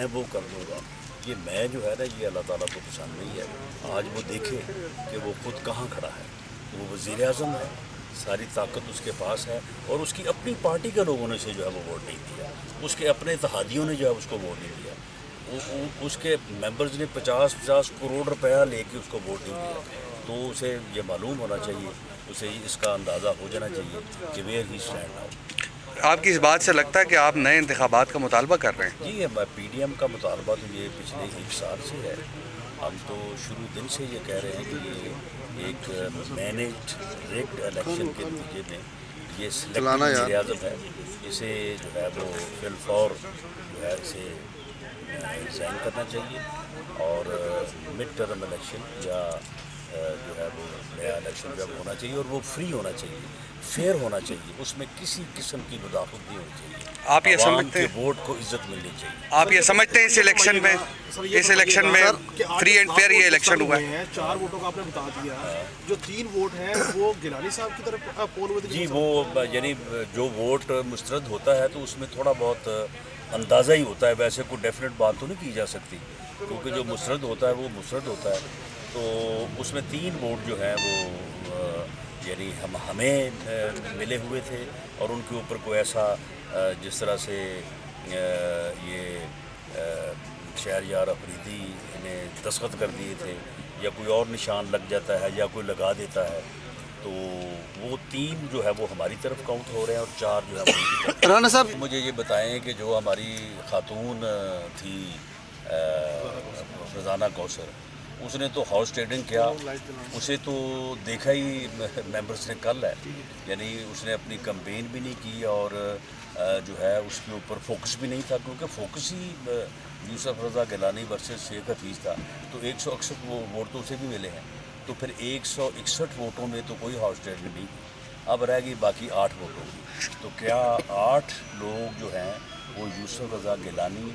میں وہ کر دوں گا، یہ میں جو ہے نا یہ اللہ تعالیٰ کو پسند نہیں ہے۔ آج وہ دیکھے کہ وہ خود کہاں کھڑا ہے، وہ وزیر اعظم ہے، ساری طاقت اس کے پاس ہے، اور اس کی اپنی پارٹی کے لوگوں نے سے جو ہے وہ ووٹ نہیں دیا، اس کے اپنے اتحادیوں نے جو ہے اس کو ووٹ نہیں دیا، اس کے ممبرز نے 50 کروڑ روپیہ لے کے اس کو ووٹ نہیں دیا۔ تو اسے یہ معلوم ہونا چاہیے، اسے اس کا اندازہ ہو جانا چاہیے کہ ویئر ہی اسٹینڈ ناؤ۔ آپ کی اس بات سے لگتا ہے کہ آپ نئے انتخابات کا مطالبہ کر رہے ہیں؟ جی پی ڈی ایم کا مطالبہ تو یہ پچھلے 1 سال سے ہے۔ ہم تو شروع دن سے یہ کہہ رہے ہیں کہ یہ ایک مینیجڈ ریگڈ الیکشن کے نتیجے میں یہ سلیکٹڈ وزیر اعظم ہے، اسے جو ہے وہ فی الفور جو ہے اسے ریزائن کرنا چاہیے، اور مڈ ٹرم الیکشن یا جو ہے وہ نیا الیکشن جب ہونا چاہیے، اور وہ فری ہونا چاہیے، فیئر ہونا چاہیے، اس میں کسی قسم کی مداخلت نہیں ہونی چاہیے، آپ یہ عوام سمجھتے کے ہیں ووٹ کو عزت ملنی چاہیے۔ آپ یہ سمجھتے ہیں اس الیکشن میں فری اینڈ فیئر یہ الیکشن ہوا ہے؟ 4 ووٹوں کا آپ نے بتا دیا، جو 3 ووٹ ہیں وہ گیلانی صاحب کی طرف پول ہوئے تھے؟ جی وہ یعنی جو ووٹ مسترد ہوتا ہے تو اس میں تھوڑا بہت اندازہ ہی ہوتا ہے، ویسے کوئی ڈیفینیٹ بات تو نہیں کی جا سکتی، کیونکہ جو مسترد ہوتا ہے وہ مسترد ہوتا ہے۔ تو اس میں 3 ووٹ جو ہیں وہ یعنی ہمیں ملے ہوئے تھے، اور ان کے اوپر کوئی ایسا جس طرح سے یہ شہریار افریدی نے دستخط کر دیے تھے، یا کوئی اور نشان لگ جاتا ہے یا کوئی لگا دیتا ہے، تو وہ 3 جو ہے وہ ہماری طرف کاؤنٹ ہو رہے ہیں، اور 4 جو ہے وہ ان کی طرف۔ رانا صاحب مجھے یہ بتائیں کہ جو ہماری خاتون تھی فضانہ کوثر، اس نے تو ہاؤس ٹریڈنگ کیا، اسے تو دیکھا ہی ممبرس نے کل ہے، یعنی اس نے اپنی کمپین بھی نہیں کی، اور جو ہے اس کے اوپر فوکس بھی نہیں تھا، کیونکہ فوکس ہی یوسف رضا گیلانی ورسز شیخ حفیظ تھا، تو 161 ووٹ تو اسے بھی ملے ہیں، تو پھر 161 ووٹوں میں تو کوئی ہاؤس ٹریڈنگ نہیں کی، اب رہ گئی باقی 8 ووٹوں کی۔ تو کیا 8 لوگ جو ہیں وہ یوسف رضا گیلانی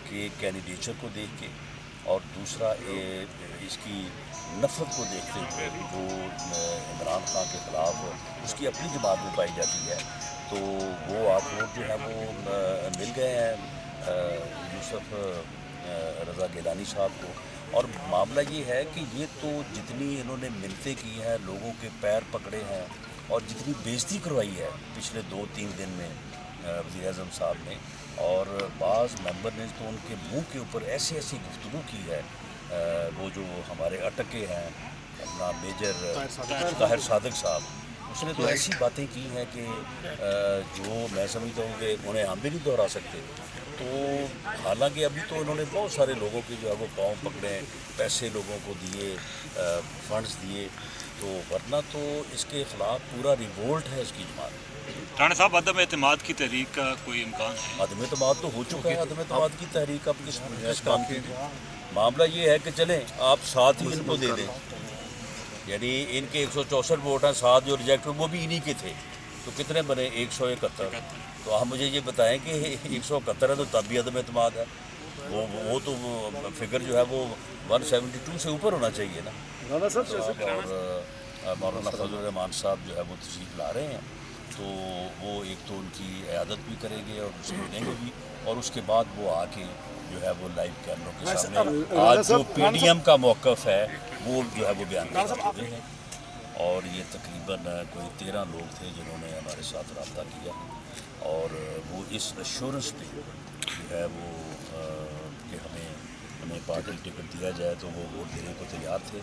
کے کینڈیڈیچر کو دیکھ کے، اور دوسرا اس کی نفرت کو دیکھتے ہوئے جو عمران خان کے خلاف اس کی اپنی جماعت میں پائی جاتی ہے، تو وہ 8 ووٹ جو ہیں وہ مل گئے ہیں یوسف رضا گیلانی صاحب کو۔ اور معاملہ یہ ہے کہ یہ تو جتنی انہوں نے منتیں کی ہیں، لوگوں کے پیر پکڑے ہیں، اور جتنی بےزتی کروائی ہے پچھلے 2-3 دن میں وزیر اعظم صاحب نے، اور بعض ممبر نے تو ان کے منہ کے اوپر ایسی گفتگو کی ہے، وہ جو ہمارے اٹکے ہیں اپنا میجر طاہر صادق صاحب، اس نے تو ایسی باتیں کی ہیں کہ جو میں سمجھتا ہوں کہ انہیں ہم بھی نہیں دہرا سکتے۔ تو حالانکہ ابھی تو انہوں نے بہت سارے لوگوں کے جو ہے وہ پاؤں پکڑے، پیسے لوگوں کو دیے، فنڈز دیے، تو ورنہ تو اس کے خلاف پورا ریوولٹ ہے اس کی جماعت۔ رانا صاحب، عدم اعتماد کی تحریک کا کوئی امکان ہے؟ عدم اعتماد تو ہو چکا ہے، عدم اعتماد کی تحریک اب کس کام کی؟ معاملہ یہ ہے کہ چلیں آپ ساتھ ہی ان کو دے دیں، یعنی ان کے 164 ووٹ ہیں، 7 جو ریجیکٹ ہوئے وہ بھی انہی کے تھے، تو کتنے بنے؟ 171۔ تو آپ مجھے یہ بتائیں کہ 171 ہے تو تب بھی عدم اعتماد ہے، وہ تو فگر جو ہے وہ 172 سے اوپر ہونا چاہیے نا۔ اور مولانا فضل الرحمان صاحب جو ہے وہ تشریف لا رہے ہیں، تو وہ ایک تو ان کی عیادت بھی کریں گے اور ان سے ملیں گے بھی، اور اس کے بعد وہ آ کے جو ہے وہ لائیو کیمروں کے سامنے آج جو پی ڈی ایم کا موقف ہے وہ جو ہے وہ بیان کرتے ہیں۔ اور یہ تقریباً کوئی 13 لوگ تھے جنہوں نے ہمارے ساتھ رابطہ کیا، اور وہ اس ایشورنس پہ جو ہے وہ کہ ہمیں پارٹی ٹکٹ دیا جائے تو وہ ووٹ دینے کو تیار تھے۔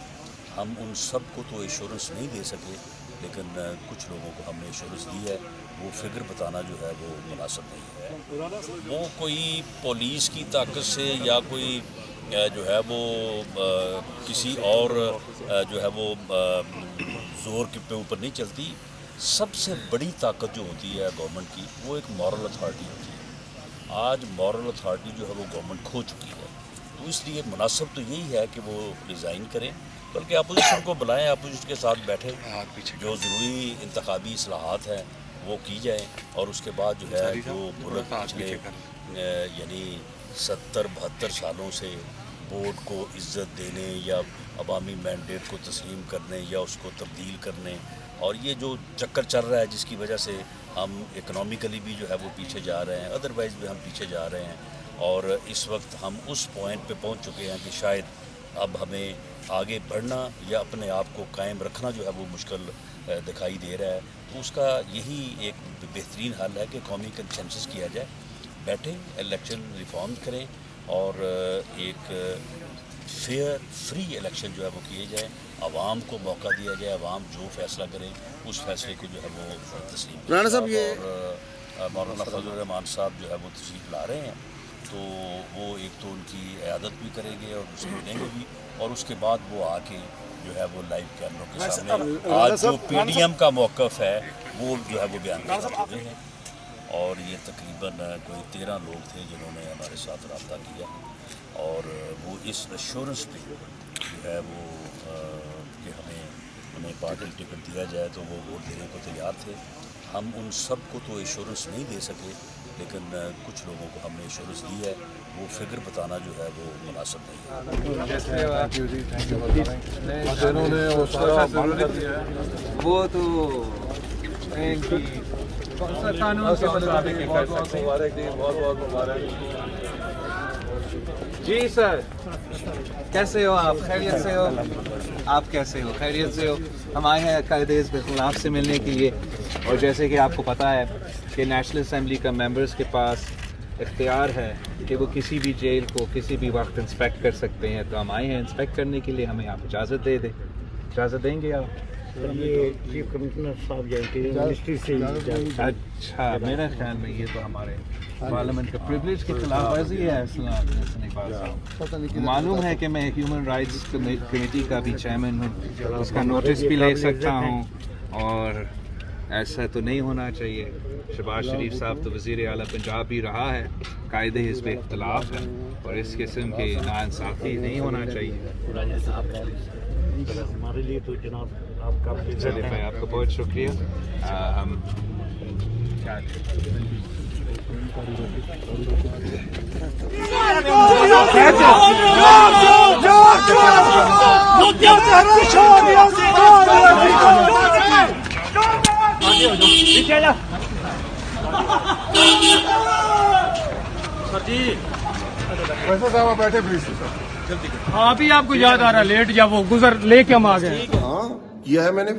ہم ان سب کو تو ایشورنس نہیں دے سکے، لیکن کچھ لوگوں کو ہم نے ایشورنس دی ہے، وہ فگر بتانا جو ہے وہ مناسب نہیں ہے۔ وہ کوئی پولیس کی طاقت سے یا کوئی جو ہے وہ کسی اور جو ہے وہ زور کے اوپر نہیں چلتی۔ سب سے بڑی طاقت جو ہوتی ہے گورنمنٹ کی وہ ایک مورل اتھارٹی ہوتی ہے۔ آج مورل اتھارٹی جو ہے وہ گورنمنٹ کھو چکی ہے، تو اس لیے مناسب تو یہی ہے کہ وہ ریزائن کریں، بلکہ اپوزیشن کو بلائیں، اپوزیشن کے ساتھ بیٹھیں، جو ضروری انتخابی اصلاحات ہیں وہ کی جائیں، اور اس کے بعد جو ہے جو ملک پچھلے یعنی 70-72 سالوں سے ووٹ کو عزت دینے یا عوامی مینڈیٹ کو تسلیم کرنے یا اس کو تبدیل کرنے، اور یہ جو چکر چل رہا ہے جس کی وجہ سے ہم اکنامیکلی بھی جو ہے وہ پیچھے جا رہے ہیں، ادروائز بھی ہم پیچھے جا رہے ہیں، اور اس وقت ہم اس پوائنٹ پہ پہنچ چکے ہیں کہ شاید اب ہمیں آگے بڑھنا یا اپنے آپ کو قائم رکھنا جو ہے وہ مشکل دکھائی دے رہا ہے. تو اس کا یہی ایک بہترین حل ہے کہ قومی کنسنسس کیا جائے, بیٹھیں, الیکشن ریفارم کریں اور ایک فیئر فری الیکشن جو ہے وہ کیے جائیں, عوام کو موقع دیا جائے, عوام جو فیصلہ کرے اس فیصلے کو جو ہے وہ تسلیم کرے. رانا صاحب یہ اور مولانا فضل الرحمان صاحب جو ہے وہ تشریف لا رہے ہیں, تو وہ ایک تو ان کی عیادت بھی کریں گے اور ان سے ملیں گے بھی, اور اس کے بعد وہ آ کے جو ہے وہ لائیو کیمروں کے سامنے آج جو پی ڈی ایم کا موقف ہے وہ جو ہے وہ بیان کر چکے ہیں. اور یہ تقریباً کوئی 13 لوگ تھے جنہوں نے ہمارے ساتھ رابطہ کیا, اور وہ اس ایشورنس پہ جو ہے وہ کہ انہیں پارٹی ٹکٹ دیا جائے تو وہ ووٹ دینے کو تیار تھے. ہم ان سب کو تو ایشورنس نہیں دے سکے, لیکن کچھ لوگوں کو ہم نے ایشورنس دی ہے. وہ فگر بتانا جو ہے وہ مناسب نہیں ہے. وہ تو جی سر, کیسے ہو آپ؟ خیریت سے ہو؟ آپ کیسے ہو؟ خیریت سے ہو؟ ہم آئے ہیں قائد حزب اختلاف سے ملنے کے لیے, اور جیسے کہ آپ کو پتہ ہے کہ نیشنل اسمبلی کا ممبرز کے پاس اختیار ہے کہ وہ کسی بھی جیل کو کسی بھی وقت انسپیکٹ کر سکتے ہیں. تو ہم آئے ہیں انسپیکٹ کرنے کے لیے, ہمیں آپ اجازت دے دیں. اجازت دیں گے آپ؟ یہ چیف کمشنر صاحب منسٹری سے. اچھا, میرے خیال میں یہ تو ہمارے پارلیمنٹ کا پریولیج کی خلاف ورزی ہے. معلوم ہے کہ میں ہیومن رائٹس کمیٹی کا بھی چیئرمین ہوں, اس کا نوٹس بھی لے سکتا ہوں, اور ایسا تو نہیں ہونا چاہیے. شہباز شریف صاحب تو وزیر اعلیٰ پنجاب بھی رہا ہے, قائد حزب اختلاف ہے, اور اس قسم کی ناانصافی نہیں ہونا چاہیے. ہمارے لیے تو جناب آپ کا چلیے بھائی, آپ کا بہت شکریہ. ہم ابھی آپ کو یاد آ رہا ہے لیٹ جب وہ گزر لے کے ہم آ گئے. ہاں کیا ہے, میں نے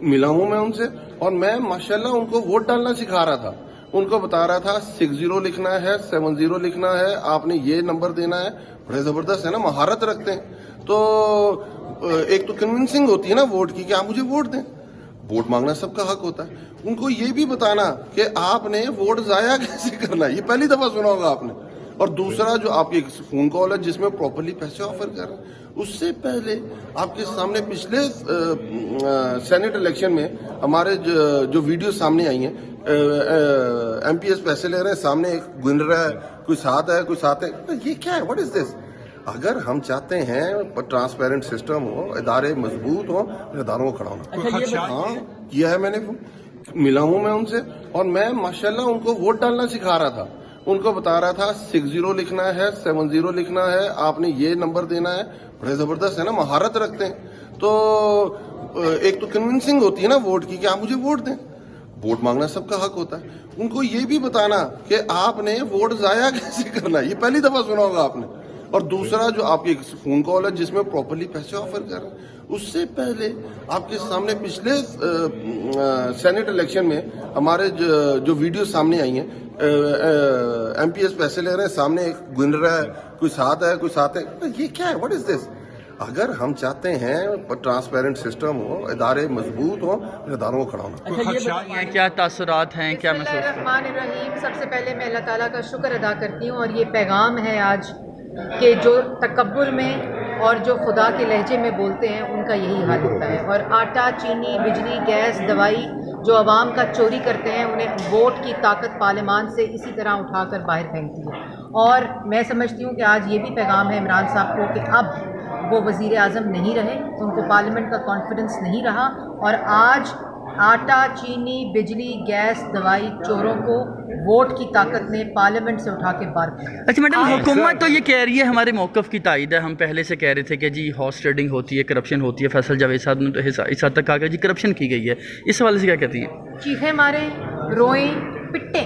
ملا ہوں میں ان سے, اور میں ماشاءاللہ ان کو ووٹ ڈالنا سکھا رہا تھا. ان کو بتا رہا تھا 60 لکھنا ہے, 70 لکھنا ہے, آپ نے یہ نمبر دینا ہے. بڑے زبردست ہے نا, مہارت رکھتے ہیں. تو ایک تو کنونسنگ ہوتی ہے نا ووٹ کی کہ آپ مجھے ووٹ دیں. ووٹ مانگنا سب کا حق ہوتا ہے. ان کو یہ بھی بتانا کہ آپ نے ووٹ ضائع کیسے کرنا ہے, یہ پہلی دفعہ سنا ہوگا آپ نے. اور دوسرا جو آپ کی ایک فون کال ہے جس میں پراپرلی پیسے آفر کر رہے ہیں, اس سے پہلے آپ کے سامنے پچھلے سینٹ الیکشن میں ہمارے جو ویڈیو سامنے آئی ہیں, ایم پی ایس پیسے لے رہے ہیں, سامنے ایک گن رہا ہے, کوئی ساتھ ہے کوئی ساتھ ہے. یہ کیا ہے, واٹ از دس؟ اگر ہم چاہتے ہیں ٹرانسپیرنٹ سسٹم ہو, ادارے مضبوط ہوں, اداروں کو کھڑا ہونا. ہاں کیا ہے, میں نے ملا ہوں میں ان سے, اور میں ماشاءاللہ ان کو ووٹ ڈالنا سکھا رہا تھا. ان کو بتا رہا تھا 60 لکھنا ہے, 70 لکھنا ہے, آپ نے یہ نمبر دینا ہے. بڑے زبردست ہے نا, مہارت رکھتے ہیں. تو ایک تو کنونسنگ ہوتی ہے نا ووٹ کی کہ آپ مجھے ووٹ دیں. ووٹ مانگنا سب کا حق ہوتا ہے. ان کو یہ بھی بتانا کہ آپ نے ووٹ ضائع کیسے کرنا ہے, یہ پہلی دفعہ سنا ہوگا آپ نے. اور دوسرا جو آپ کی ایک فون کال ہے جس میں پراپرلی پیسے آفر کر رہے ہیں, اس سے پہلے آپ کے سامنے پچھلے سینٹ الیکشن میں ہمارے جو ویڈیو سامنے آئی ہیں, ایم پی ایس پیسے لے رہے ہیں, سامنے ایک گن رہا ہے, کوئی ساتھ ہے کوئی ساتھ ہے. یہ کیا ہے, واٹ از دس؟ اگر ہم چاہتے ہیں ٹرانسپیرنٹ سسٹم ہو, ادارے مضبوط ہوں, اداروں کو کھڑا ہونا. کیا تاثرات ہیں, کیا بسم اللہ الرحمن الرحیم. سب سے پہلے میں اللہ تعالیٰ کا شکر ادا کرتی ہوں, اور یہ پیغام ہے آج کہ جو تکبر میں اور جو خدا کے لہجے میں بولتے ہیں ان کا یہی حال ہوتا ہے. اور آٹا, چینی, بجلی, گیس, دوائی جو عوام کا چوری کرتے ہیں, انہیں ووٹ کی طاقت پارلیمان سے اسی طرح اٹھا کر باہر پھینکتی ہے. اور میں سمجھتی ہوں کہ آج یہ بھی پیغام ہے عمران صاحب کو کہ اب وہ وزیر اعظم نہیں رہے, ان کو پارلیمنٹ کا کانفیڈنس نہیں رہا, اور آج آٹا, چینی, بجلی, گیس, دوائی چوروں کو ووٹ کی طاقت نے پارلیمنٹ سے اٹھا کے باہر پھینکا. اچھا میڈم, حکومت تو یہ کہہ رہی ہے, ہمارے موقف کی تائید ہے. ہم پہلے سے کہہ رہے تھے کہ جی ہارس ٹریڈنگ ہوتی ہے, کرپشن ہوتی ہے. فیصل جاوید صاحب نے تو اس حد تک کہا کہ جی کرپشن کی گئی ہے. اس حوالے سے کیا کہتی ہیں؟ چیخیں ماریں, روئیں, پٹیں,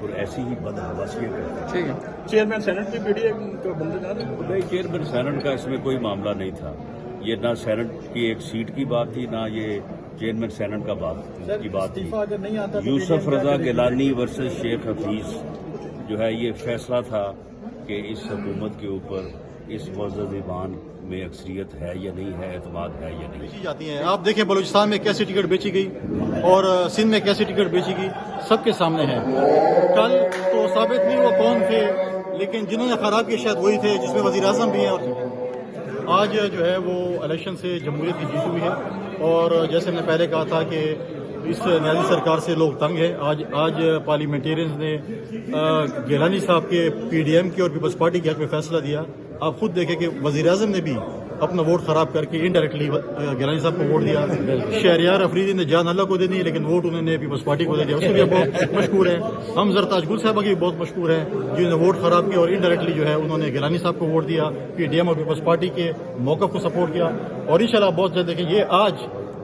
اوپر ایسی ہی بدحواسیاں کرتے ہیں. ٹھیک ہے. چیئرمین سینٹ کی پی ڈی ایم کا بندے جاتے ہیں. نہیں، چیئرمین سینٹ کا اس میں کوئی معاملہ نہیں تھا. یہ نہ سینٹ کی ایک سیٹ کی بات تھی، نہ یہ چیئرمین سینٹ کا بات تھی. یوسف رضا گیلانی ورسز شیخ حفیظ جو ہے یہ فیصلہ تھا کہ اس حکومت کے اوپر اس معزز ایوان میں اکثریت ہے یا نہیں ہے، اعتماد ہے یا نہیں. جاتی ہیں آپ دیکھیں بلوچستان میں کیسی ٹکٹ بیچی گئی اور سندھ میں کیسی ٹکٹ بیچی گئی، سب کے سامنے ہے. کل تو ثابت نہیں وہ کون تھے، لیکن جنہوں نے خراب کیا شاید وہی تھے، جس میں وزیر اعظم بھی ہیں. اور آج جو ہے وہ الیکشن سے جمہوریت کی جیت ہوئی ہے، اور جیسے میں نے پہلے کہا تھا کہ اس نیازی سرکار سے لوگ تنگ ہیں. آج پارلیمنٹیرینز نے گیلانی صاحب کے پی ڈی ایم کے اور پیپلز پارٹی کے حق میں فیصلہ دیا. آپ خود دیکھیں کہ وزیر اعظم نے بھی اپنا ووٹ خراب کر کے انڈائریکٹلی گیلانی صاحب کو ووٹ دیا. شہریار افریدی نے جان اللہ کو دے دی، لیکن ووٹ انہوں نے پیپلز پارٹی کو دے دیا. اس سے بھی بہت مشکور ہیں. ہم زرتاج گل صاحبہ کی بھی بہت مشکور ہیں، جنہوں نے ووٹ خراب کیا اور انڈائریکٹلی جو ہے انہوں نے گیلانی صاحب کو ووٹ دیا، پی ڈی ایم اور پیپلز پارٹی کے موقف کو سپورٹ کیا. اور انشاءاللہ بہت جلد دیکھیں یہ آج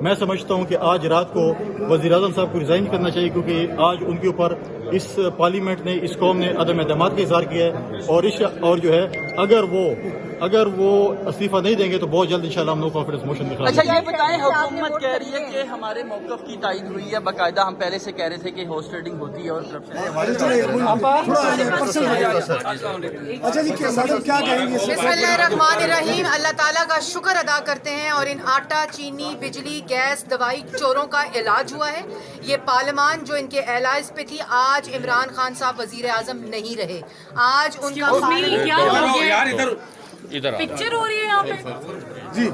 میں سمجھتا ہوں کہ آج رات کو وزیر اعظم صاحب کو ریزائن کرنا چاہیے، کیونکہ آج ان کے اوپر اس پارلیمنٹ نے، اس قوم نے عدم اعتماد کا اظہار کیا ہے. اور جو ہے اگر وہ استعفیٰ نہیں دیں گے تو بہت جلد انشاءاللہ ہم نو کانفیڈنس موشن دکھائیں گے. اچھا یہ بتائیں، حکومت کہہ رہی ہے کہ ہمارے موقف کی تائید ہوئی ہے باقاعدہ. ہم پہلے سے کہہ رہے تھے کہ ہارس ٹریڈنگ ہوتی ہے اور بسم اللہ الرحمن الرحیم. اللہ تعالیٰ کا شکر ادا کرتے ہیں اور ان آٹا، چینی، بجلی، گیس، دوائی چوروں کا علاج ہوا ہے. یہ پارلیمان جو ان کے ایلائز پہ تھی، آج عمران خان صاحب وزیر اعظم نہیں رہے. آج ان کا پکچر ہو رہی ہے یہاں پہ. جی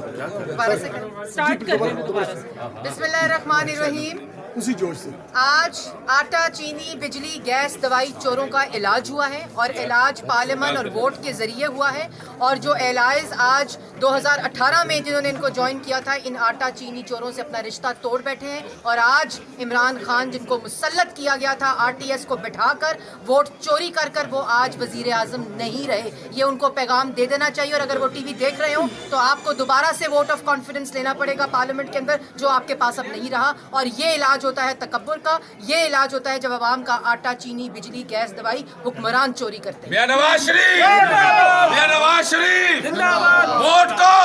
دوبارہ سے سٹارٹ کر رہے ہیں دوبارہ سے. بسم اللہ الرحمن الرحیم. اسی جوش سے آج آٹا، چینی، بجلی، گیس، دوائی چوروں کا علاج ہوا ہے، اور علاج پارلیمان اور ووٹ کے ذریعے ہوا ہے. اور جو ایلائز آج 2018 میں جنہوں نے ان کو جوائن کیا تھا، ان آٹا چینی چوروں سے اپنا رشتہ توڑ بیٹھے ہیں. اور آج عمران خان جن کو مسلط کیا گیا تھا آر ٹی ایس کو بٹھا کر ووٹ چوری کر کر، وہ آج وزیر اعظم نہیں رہے. یہ ان کو پیغام دے دینا چاہیے. اور اگر وہ ٹی وی دیکھ رہے ہوں تو آپ کو دوبارہ سے ووٹ آف کانفیڈنس لینا پڑے گا پارلیمنٹ کے اندر، جو آپ کے پاس اب نہیں رہا. اور یہ علاج ہوتا ہے تکبر کا. یہ علاج ہوتا ہے جب عوام کا آٹا، چینی، بجلی، گیس، دوائی حکمران چوری کرتے ہیں. میاں نواز شریف ووٹ کو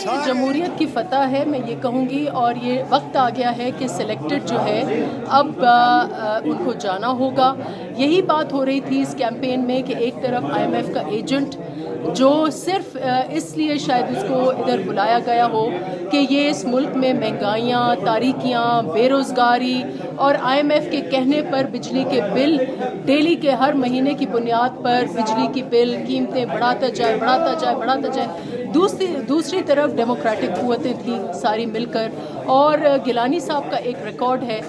یہ جمہوریت کی فتح ہے، میں یہ کہوں گی. اور یہ وقت آ گیا ہے کہ سلیکٹڈ جو ہے اب ان کو جانا ہوگا. یہی بات ہو رہی تھی اس کیمپین میں کہ ایک طرف آئی ایم ایف کا ایجنٹ جو صرف اس لیے شاید اس کو ادھر بلایا گیا ہو کہ یہ اس ملک میں مہنگائیاں، تاریکیاں، بے روزگاری اور آئی ایم ایف کے کہنے پر بجلی کے بل ڈیلی کے ہر مہینے کی بنیاد پر بجلی کی بل قیمتیں بڑھاتا جائے. دوسری طرف ڈیموکریٹک قوتیں تھیں ساری مل کر. اور گیلانی صاحب کا ایک ریکارڈ ہے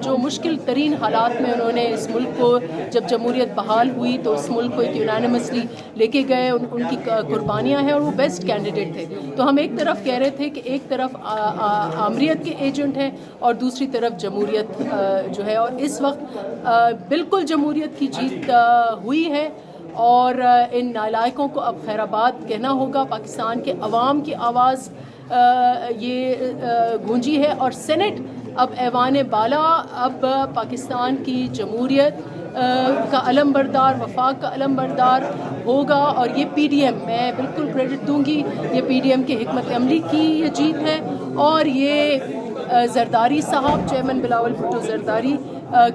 جو مشکل ترین حالات میں انہوں نے اس ملک کو، جب جمہوریت بحال ہوئی تو اس ملک کو ایک یونانیمسلی لے کے گئے. ان کی قربانیاں ہیں اور وہ بیسٹ کینڈیڈیٹ تھے. تو ہم ایک طرف کہہ رہے تھے کہ ایک طرف آمریت کے ایجنٹ ہیں اور دوسری طرف جمہوریت جو ہے. اور اس وقت بالکل جمہوریت کی جیت ہوئی ہے اور ان نالائقوں کو اب خیر آباد کہنا ہوگا. پاکستان کے عوام کی آواز یہ گونجی ہے اور سینٹ اب ایوان بالا اب پاکستان کی جمہوریت کا علم بردار، وفاق کا علم بردار ہوگا. اور یہ پی ڈی ایم، میں بالکل کریڈٹ دوں گی، یہ پی ڈی ایم کی حکمت عملی کی یہ جیت ہے. اور یہ زرداری صاحب، چیئرمین بلاول بھٹو زرداری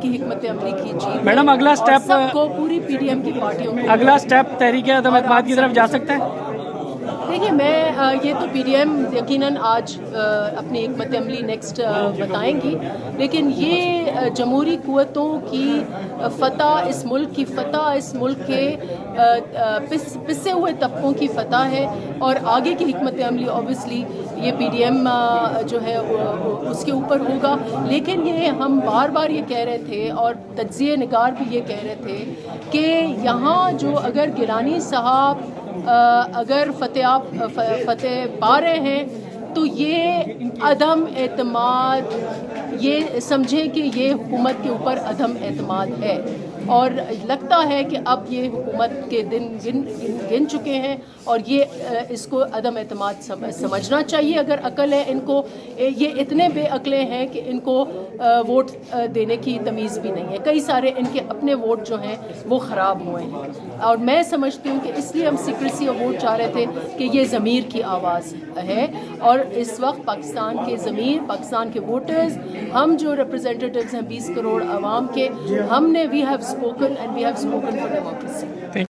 کی حکمت عملی کی جیت. میڈم اگلا سٹیپ سب کو پوری پی ڈی ایم کی پارٹیوں کو، اگلا سٹیپ تحریک عدم اعتماد کی طرف جا سکتا ہے. دیکھیے یہ تو پی ڈی ایم یقیناً آج اپنی حکمت عملی نیکسٹ بتائیں گی، لیکن یہ جمہوری قوتوں کی فتح، اس ملک کی فتح، اس ملک کے پسے ہوئے طبقوں کی فتح ہے. اور آگے کی حکمت عملی اوبیسلی یہ پی ڈی ایم جو ہے اس کے اوپر ہوگا. لیکن یہ ہم بار بار یہ کہہ رہے تھے اور تجزیہ نگار بھی یہ کہہ رہے تھے کہ یہاں جو اگر گیلانی صاحب اگر فتح پا رہے ہیں تو یہ عدم اعتماد، یہ سمجھیں کہ یہ حکومت کے اوپر عدم اعتماد ہے. اور لگتا ہے کہ اب یہ حکومت کے دن گن چکے ہیں اور یہ اس کو عدم اعتماد سمجھنا چاہیے اگر عقل ہے ان کو. یہ اتنے بے عقلے ہیں کہ ان کو ووٹ دینے کی تمیز بھی نہیں ہے. کئی سارے ان کے اپنے ووٹ جو ہیں وہ خراب ہوئے ہیں اور میں سمجھتی ہوں کہ اس لیے ہم سیکریسی آف ووٹ چاہ رہے تھے کہ یہ ضمیر کی آواز ہے اور اس وقت پاکستان کے ضمیر, پاکستان کے ووٹرز, ہم جو ریپرزینٹیٹیوز ہیں 20 کروڑ عوام کے, ہم نے we have spoken and we have spoken for democracy.